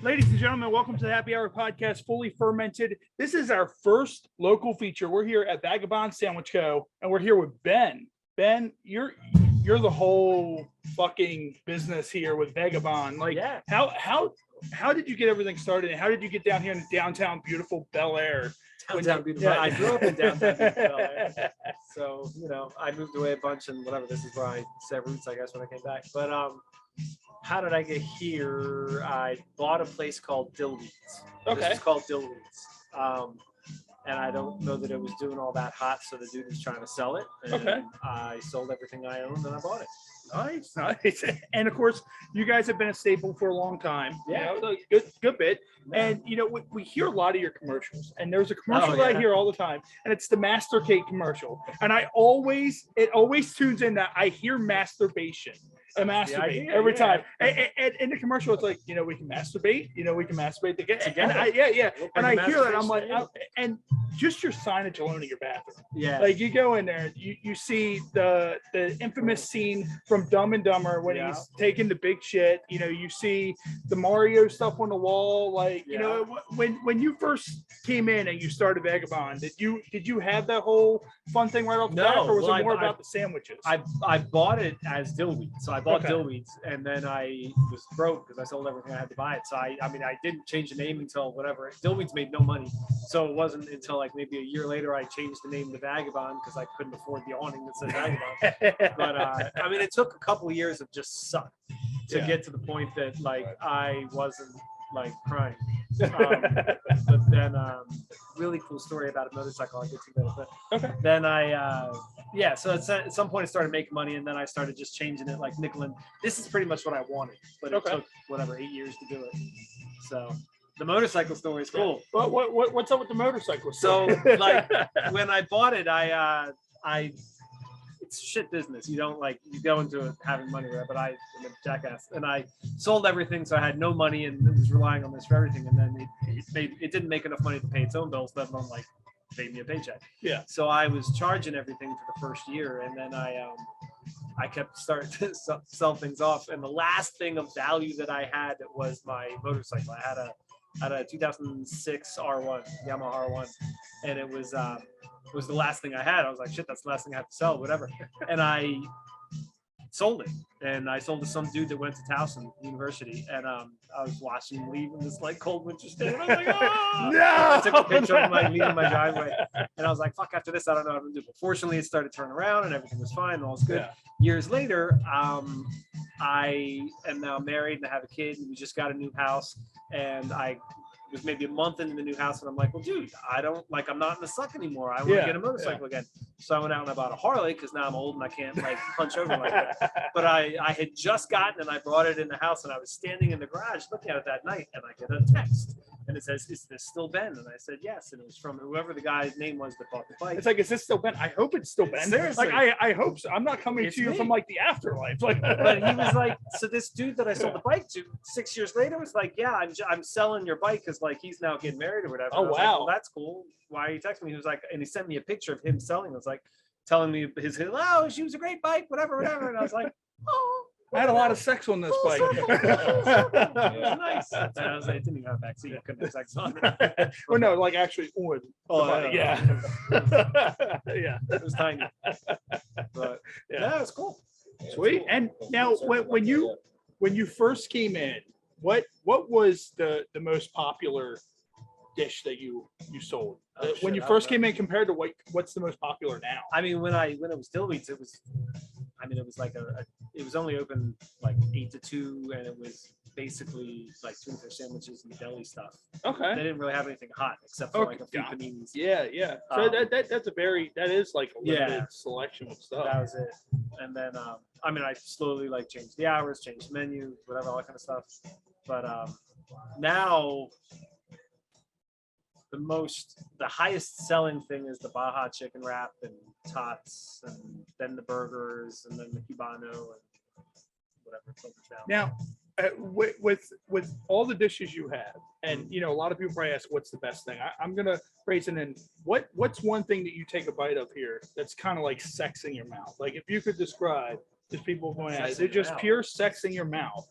Ladies and gentlemen, welcome to the Happy Hour podcast, Fully Fermented. This is our first local feature. We're here at Vagabond Sandwich Co, and we're here with Ben. Ben, you're the whole fucking business here with Vagabond. Like, Yeah. How did you get everything started, and how did you get down here in downtown beautiful Bel Air? Downtown beautiful. Yeah. I grew up in downtown beautiful Bel Air. So, I moved away a bunch and whatever. This is where I set roots, I guess, when I came back. But how did I get here? I bought a place called Dillweeds. Okay. This is called Dillweeds. And I don't know that it was doing all that hot, so the dude was trying to sell it. And Okay. I sold everything I owned and I bought it. Nice. And of course, you guys have been a staple for a long time. Yeah. Good bit. And we hear a lot of your commercials, and there's a commercial Oh, that I yeah. hear all the time, and it's the Master Cake commercial. And it always tunes in that I hear masturbation. I masturbate every time. And in the commercial, it's like, we can masturbate, we can masturbate together. And I hear that, I'm like, and just your signage alone in your bathroom. Yeah. Like, you go in there, you see the infamous scene from Dumb and Dumber when he's taking the big shit. You see the Mario stuff on the wall. Like, when you first came in and you started Vagabond, did you have that whole fun thing right off the bat, or was it more about the sandwiches? I bought it as Dillweeds. So I bought Okay. Dillweeds, and then I was broke because I sold everything I had to buy it. So I didn't change the name until whatever. Dillweeds made no money, so it wasn't until like maybe a year later I changed the name to Vagabond because I couldn't afford the awning that said Vagabond. But it took a couple of years of just suck to get to the point that like I wasn't like crying. But then really cool story about a motorcycle. I'll get to that. But Okay. then so at some point I started making money, and then I started just changing it like nickel. And this is pretty much what I wanted, but it took 8 years to do it. So the motorcycle story is cool. But what's up with the motorcycle? So like when I bought it, I it's shit business. You don't you go into it having money, right? But I'm a jackass, and I sold everything, so I had no money, and it was relying on this for everything. And then it didn't make enough money to pay its own bills, let alone pay me a paycheck. Yeah. So I was charging everything for the first year, and then I kept starting to sell things off. And the last thing of value that I had was my motorcycle. I had a 2006 R1, Yamaha R1, and it was the last thing I had. I was like, shit, that's the last thing I have to sell, whatever. And I sold it, and I sold to some dude that went to Towson University, and I was watching him leave in this cold winter day, and I was like, oh! No! I took a picture of him leaving my driveway, and I was like, fuck, after this I don't know what I'm gonna do. But fortunately it started turning around and everything was fine and all was good. Years later, I am now married and I have a kid, and we just got a new house, and I was maybe a month into the new house, and I'm like, well, dude, I'm not in the suck anymore. I want to get a motorcycle again. So I went out and I bought a Harley because now I'm old and I can't punch over like that. But I had just gotten, and I brought it in the house, and I was standing in the garage looking at it that night, and I get a text, and it says, "Is this still Ben?" And I said, "Yes." And it was from whoever the guy's name was that bought the bike. It's like, is this still Ben? I hope it's still Ben. Seriously. Like, I hope so. I'm not coming It's to you me. from the afterlife. Like, But he was like, so this dude that I sold the bike to 6 years later was like, yeah, I'm selling your bike because he's now getting married or whatever. Oh, And I was wow. like, well, that's cool. Why are you texting me? He was like, and he sent me a picture of him selling. It was like telling me she was a great bike, whatever. And I was like, oh. I had a lot of sex on this bike. It was nice. And I was like, it didn't even have a back seat. I couldn't have sex on it. Well, no, actually on. Oh, the bike. yeah. Yeah. It was tiny. But yeah, it was cool. Sweet. And now, when you first came in, what was the most popular dish that you sold when you first came in compared to what's the most popular now? I mean, when it was Dillweeds, it was it was only open 8 to 2, and it was basically tuna fish sandwiches and deli stuff. Okay. They didn't really have anything hot except for a few paninis. Yeah. So that is a limited selection of stuff. That was it. And then I slowly changed the hours, changed the menu, whatever, all that kind of stuff. But now the highest selling thing is the Baja chicken wrap and tots, and then the burgers, and then the Cubano, and whatever filters down. Now, with all the dishes you have, and a lot of people probably ask, what's the best thing? I'm gonna phrase it in what's one thing that you take a bite of here that's kind of like sex in your mouth? Like, if you could describe, just people going at it, they're just pure sex in your mouth.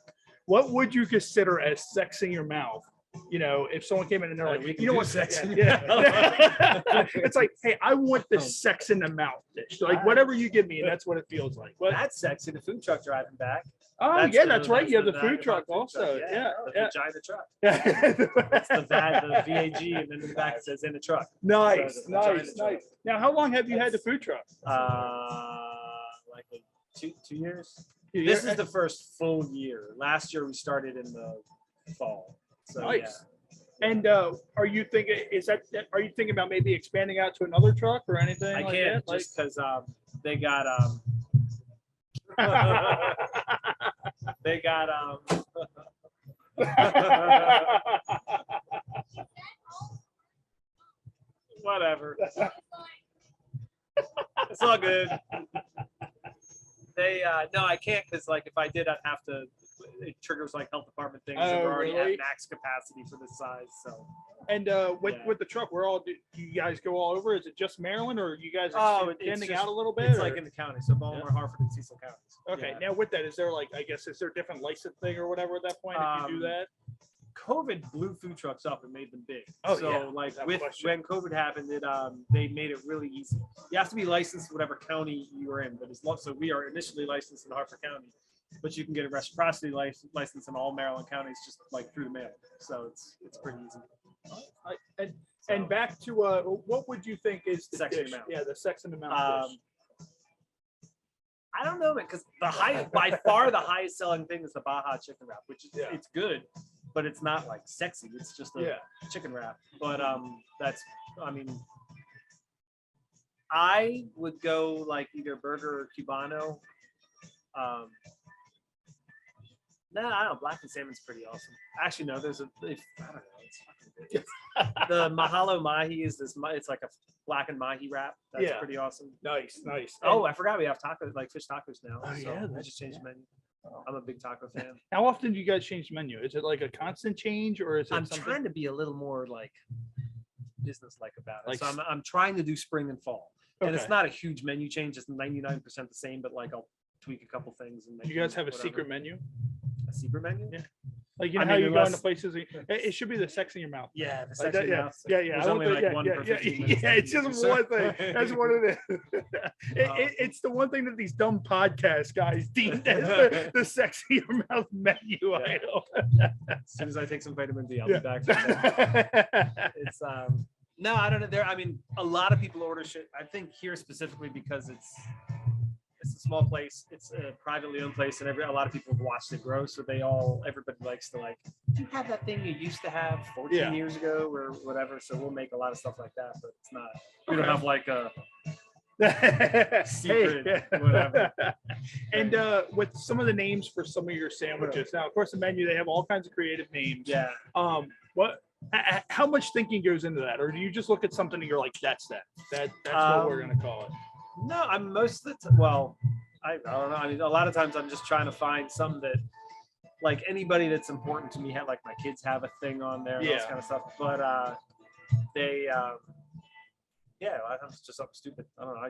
what would you consider as sex in your mouth? You know, if someone came in and they're like, you know what, sex? it's like, hey, I want the sex in the mouth dish. Like whatever you give me, that's what it feels like. What? That's sexy. The food truck driving back. Oh yeah, that's right. You have the food truck also. Yeah, the vagina truck. It's the VAG, and then in the back it says in the truck. Nice, So nice. Now, how long have you had the food truck? Like 2 years. This is the first full year. Last year we started in the fall. So, nice. Yeah. And are you thinking about maybe expanding out to another truck or anything? I like can't that? just because they got they got whatever. It's all good. They no, I can't because like if I did, I'd have to. It triggers like health department things. And we're already at max capacity for this size. So. And with the truck, do you guys go all over? Is it just Maryland, or you guys extending out a little bit? It's like in the county, so Baltimore, Harford, and Cecil counties. Okay. Now with that, is there is there a different license thing or whatever at that point if you do that? COVID blew food trucks up and made them big. Oh, so yeah. like when COVID happened, they made it really easy. You have to be licensed in whatever county you are in, but so we are initially licensed in Harford County, but you can get a reciprocity license in all Maryland counties just like through the mail. So it's pretty easy. And back to what would you think is the sex in dish? the mouth? Yeah, the sex in the mouth dish. I don't know, man, because by far the highest selling thing is the Baja chicken wrap, which is it's good, but it's not like sexy. It's just a chicken wrap. But I would go like either burger or Cubano. No, I don't know. Black and salmon's pretty awesome. Actually, no. I don't know. It's fucking good. The Mahalo Mahi is this. It's like a blackened mahi wrap. That's pretty awesome. Nice. Oh, I forgot we have tacos, like fish tacos now. Oh, so yeah, we just changed the menu. I'm a big taco fan. How often do you guys change the menu? Is it like a constant change, or is it? I'm something... trying to be a little more like business-like about it. Like, so I'm trying to do spring and fall, and it's not a huge menu change. It's 99% the same, but like I'll tweak a couple things. And you guys have a secret menu? A secret menu? Yeah. Like how you go into places, it should be the sex in your mouth. Yeah, the sex in your mouth. Yeah. There's only like one per 15 minutes. Yeah, it's just one thing. That's what it is. It's the one thing that these dumb podcast guys deem as the sex in your mouth menu item. As soon as I take some vitamin D, I'll be back. It's no, I don't know. I mean, a lot of people order shit. I think here specifically because it's a small place. It's a privately owned place, and a lot of people have watched it grow. So everybody likes to like, do you have that thing you used to have 14 years ago or whatever? So we'll make a lot of stuff like that, but it's not. We don't have like a secret whatever. And with some of the names for some of your sandwiches, now of course the menu they have all kinds of creative names. Yeah. How much thinking goes into that, or do you just look at something and you're like, that's what we're gonna call it? No, I'm most of the well, I don't know. I mean, a lot of times I'm just trying to find something that, like anybody that's important to me, like my kids have a thing on there, and all this kind of stuff. But they, I'm just something stupid. I don't know.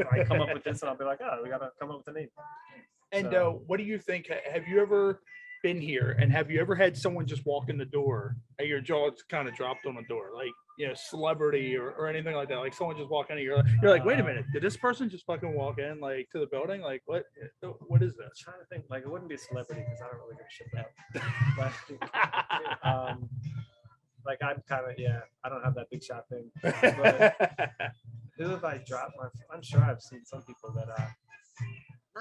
I come up with this, and I'll be like, oh, we gotta come up with a name. And what do you think? Have you ever been here, and have you ever had someone just walk in the door and your jaw's kind of dropped on the door, like celebrity or anything like that? Like someone just walk in and you're like, wait a minute, did this person just fucking walk in like to the building? Like what is this? I'm trying to think. Like it wouldn't be a celebrity because I don't really give a shit about. But like I'm kind of I don't have that big shot thing. But who have I dropped I'm sure I've seen some people that I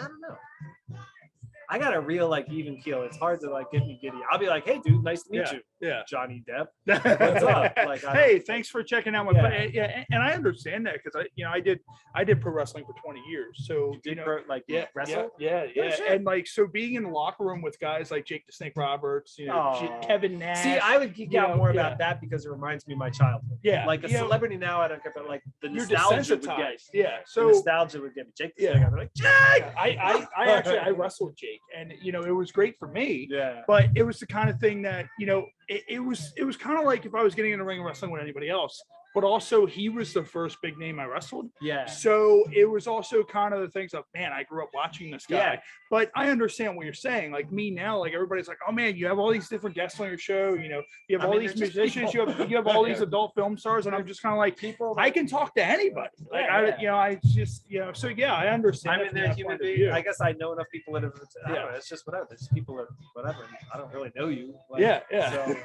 don't know. I got a real like even keel. It's hard to like get me giddy. I'll be like, hey dude, nice to meet you. Yeah. Johnny Depp. What's up? Like, hey, thanks for checking out my and I understand that because I did pro wrestling for 20 years. So wrestle? Yeah. And like so being in the locker room with guys like Jake the Snake Roberts, Kevin Nash. See, I would geek out more about that because it reminds me of my childhood. Yeah. Like a celebrity now, I don't care, but like the you're nostalgia would get. Yeah. So the nostalgia would get me. Jake the Snake, I'd be like, Jake! I wrestled Jake. And it was great for me. Yeah. But it was the kind of thing that it was kind of like if I was getting in a ring of wrestling with anybody else. but also he was the first big name I wrestled. Yeah. So it was also kind of the things of, man, I grew up watching this guy. Yeah. But I understand what you're saying. Like me now, like everybody's like, oh man, you have all these different guests on your show. You know, you have all these musicians, you have all these adult film stars, and I'm just kind of like, People I can talk to anybody. Like I just, so yeah, I understand. I mean, they're human beings. I guess I know enough people that have, I don't know, it's just whatever. There's people that whatever. I don't really know you. Like, So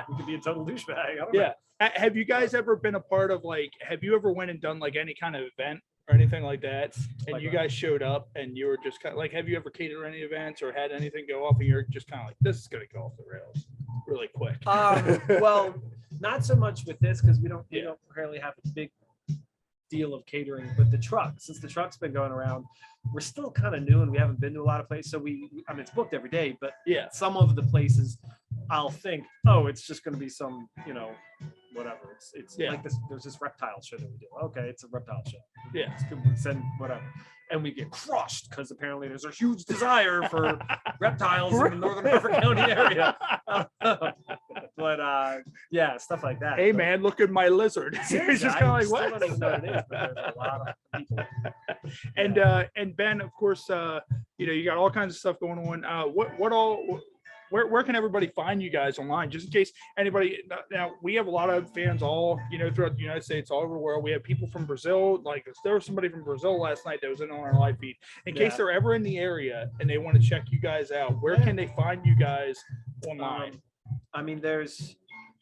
you could be a total douchebag. I don't know. Have you guys ever been a part of like? Have you ever went and done like any kind of event or anything like that, and like you guys showed up and you were just kind of like, have you ever catered any events or had anything go off and you're just kind of like, this is gonna go off the rails really quick? Well, not so much with this because we don't really have a big deal of catering, but the truck, since the truck's been going around, we're still kind of new and we haven't been to a lot of places. So I mean, it's booked every day, but some of the places I'll think, oh, it's just going to be some, whatever. It's like this. There's this reptile show that we do. Okay, it's a reptile show. Yeah, send whatever, and we get crushed because apparently there's a huge desire for reptiles in the Northern Harford County area. But stuff like that. Hey man, look at my lizard. It's just kind of like, what? I don't even know what it is, but there's a lot of people. And Ben, of course, you got all kinds of stuff going on. Where can everybody find you guys online? Just in case anybody, now we have a lot of fans all, throughout the United States, all over the world. We have people from Brazil. Like there was somebody from Brazil last night that was in on our live feed. In case they're ever in the area and they want to check you guys out, where can they find you guys online? I mean, there's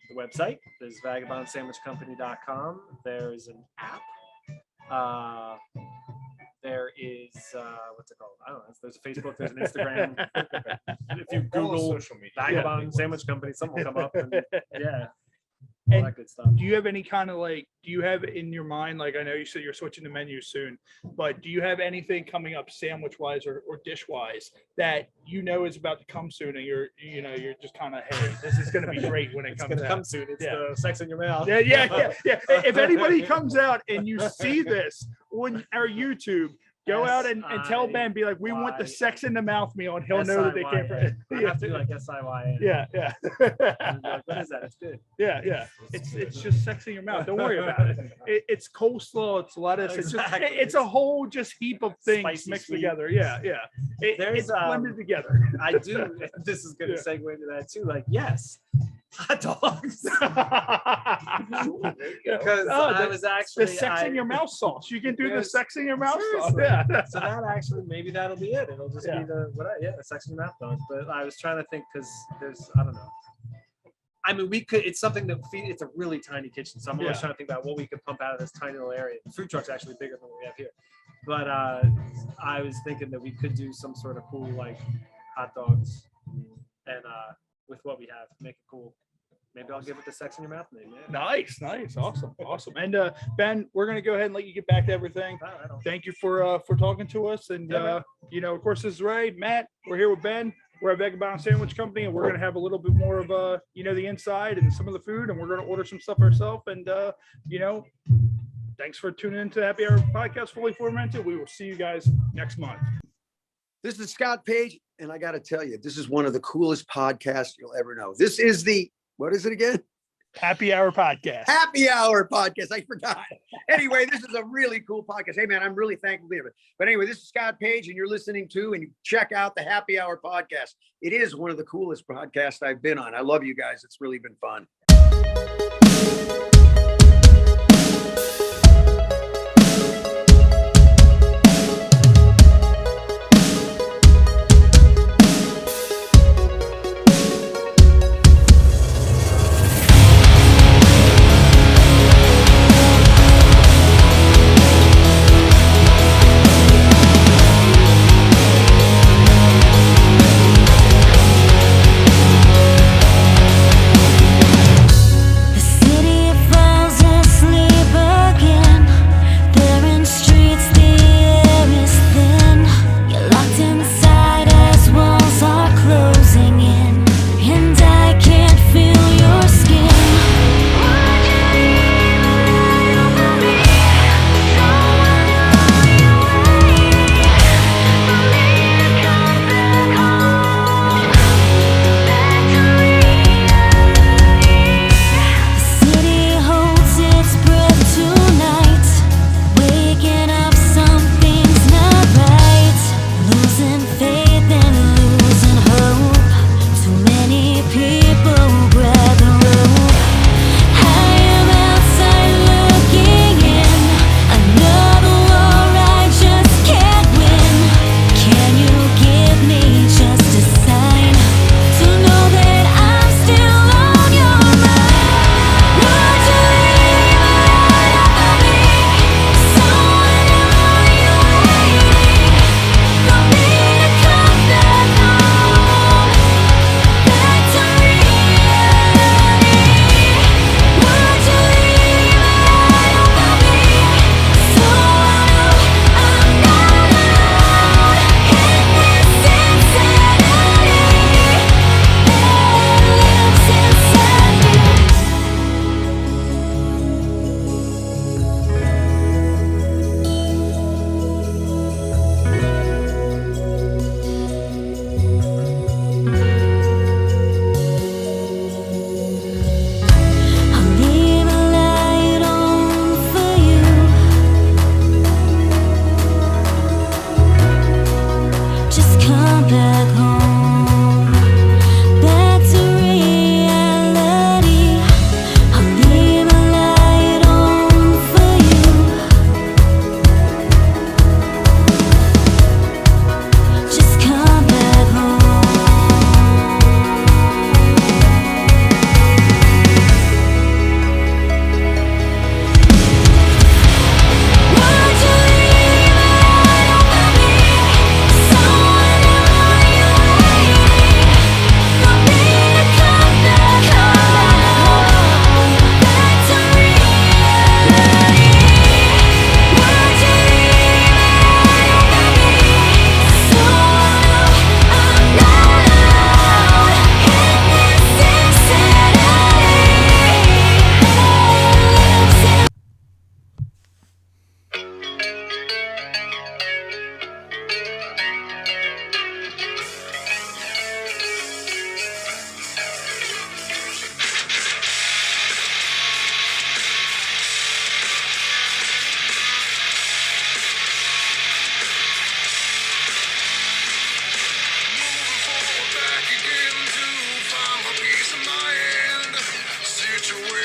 the website. There's vagabondsandwichcompany.com. There's an app. There is what's it called? I don't know. There's a Facebook. There's an Instagram. If you Google Vagabond Sandwich Company, something will come up. And, all that good stuff. Do you have any kind of like? Do you have in your mind, like I know you said you're switching the menu soon, but do you have anything coming up sandwich wise or dish wise that is about to come soon, and you're just kind of, hey, this is going to be great when it comes out. Come soon. It's the sex in your mouth. Yeah. If anybody comes out and you see this on our YouTube, go out and tell Ben, be like, we want the sex in the mouth meal, and he'll know that they can't. I have to be like SIYN. Yeah. Like, what is that? It's good. Yeah. It's just sex in your mouth. Don't worry about it. It's coleslaw. It's lettuce. Exactly. It's a whole just heap of things Spicy, mixed sweet. together. Yeah. It's blended together. I do. This is going to segue into that too. Like, yes. Hot dogs. Because I was actually the sex in your mouth sauce. You can do the sex in your mouth sauce. Seriously. Yeah. So that actually, maybe that'll be it. It'll just be the sex in your mouth sauce. But I was trying to think because I don't know. I mean, we could. It's something that it's a really tiny kitchen, so I'm always trying to think about what we could pump out of this tiny little area. The food truck's actually bigger than what we have here. But I was thinking that we could do some sort of cool like hot dogs, and with what we have, make it cool. Maybe I'll give it the sex in your mouth name. Yeah. Nice. Awesome. And Ben, we're going to go ahead and let you get back to everything. Thank you for talking to us. And, of course, this is Ray, Matt. We're here with Ben. We're at Vagabond Sandwich Company, and we're going to have a little bit more of, the inside and some of the food, and we're going to order some stuff ourselves. And, thanks for tuning into the Happy Hour Podcast, Fully Fermented. We will see you guys next month. This is Scott Page, and I got to tell you, this is one of the coolest podcasts you'll ever know. This is the what is it again? Happy Hour Podcast. Happy Hour Podcast. I forgot. Anyway, this is a really cool podcast. Hey, man, I'm really thankful to be here. But anyway, this is Scott Page, and you're listening to and you check out the Happy Hour Podcast. It is one of the coolest podcasts I've been on. I love you guys. It's really been fun. The city of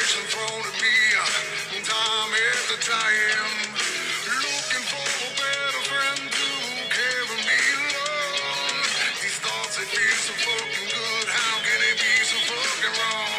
temptation thrown at me, time after time. Looking for a better friend to carry me along. These thoughts, they feel so fucking good. How can it be so fucking wrong?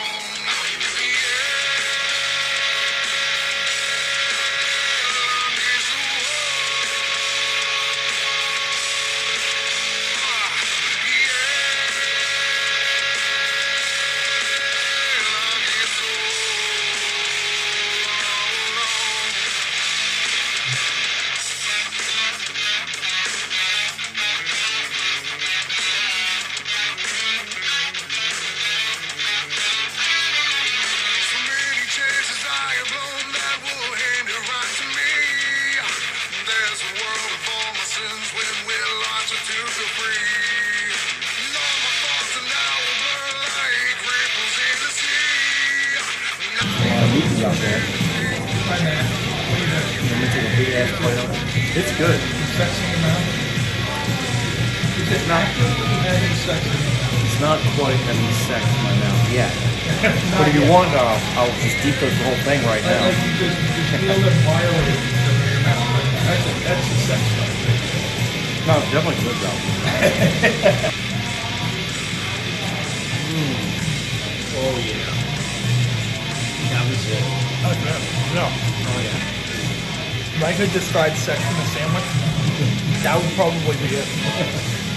Out there. It's good. It's not quite having sex in my mouth yet. But if you want, I'll just deep those the whole thing right now. Like you just feel it violating your mouth. That's the sex part. No, it's definitely good though. Oh yeah. That was it. No. Oh yeah. If I could describe sex in a sandwich, that would probably be it.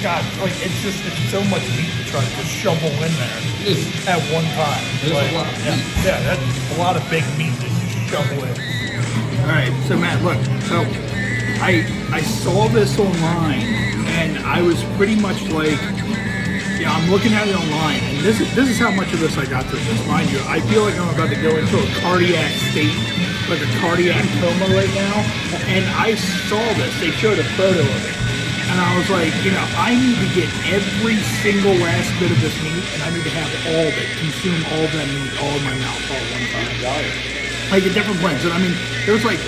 God, like it's so much meat to try to just shovel in there at one time. There's a lot of meat. Yeah, that's a lot of big meat to just shovel in. All right, so Matt, look, so I saw this online and I was pretty much like, yeah, I'm looking at it online, and this is how much of this I got to this. Mind you, I feel like I'm about to go into a cardiac state, like a cardiac coma right now. And I saw this. They showed a photo of it, and I was like, you know, I need to get every single last bit of this meat, and I need to have all of it, consume all of that meat, all in my mouth, all at one time. Like at different blends, and I mean, there's like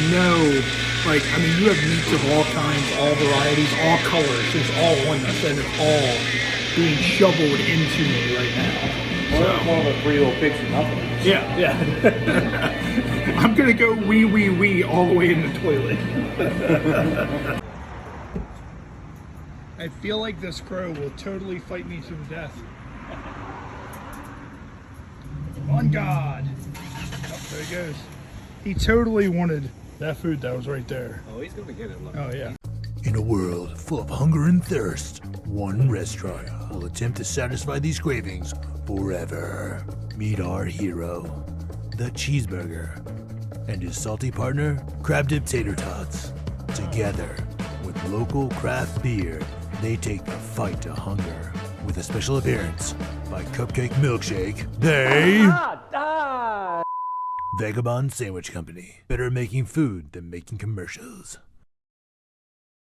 no. Like, I mean, you have meats of all kinds, all varieties, all colors. It's all oneness, and it's all being shoveled into me right now. Well, one of the 3 little pigs for nothing. Yeah, yeah. I'm gonna go wee all the way in the toilet. I feel like this crow will totally fight me to the death. On God. Oh, there he goes. He totally wanted that food that was right there. Oh, he's gonna get it. Look. Oh yeah. In a world full of hunger and thirst, one restaurant will attempt to satisfy these cravings forever. Meet our hero, the cheeseburger, and his salty partner, crab dip tater tots. Together, with local craft beer, they take the fight to hunger. With a special appearance by Cupcake Milkshake, they... Vagabond Sandwich Company. Better making food than making commercials.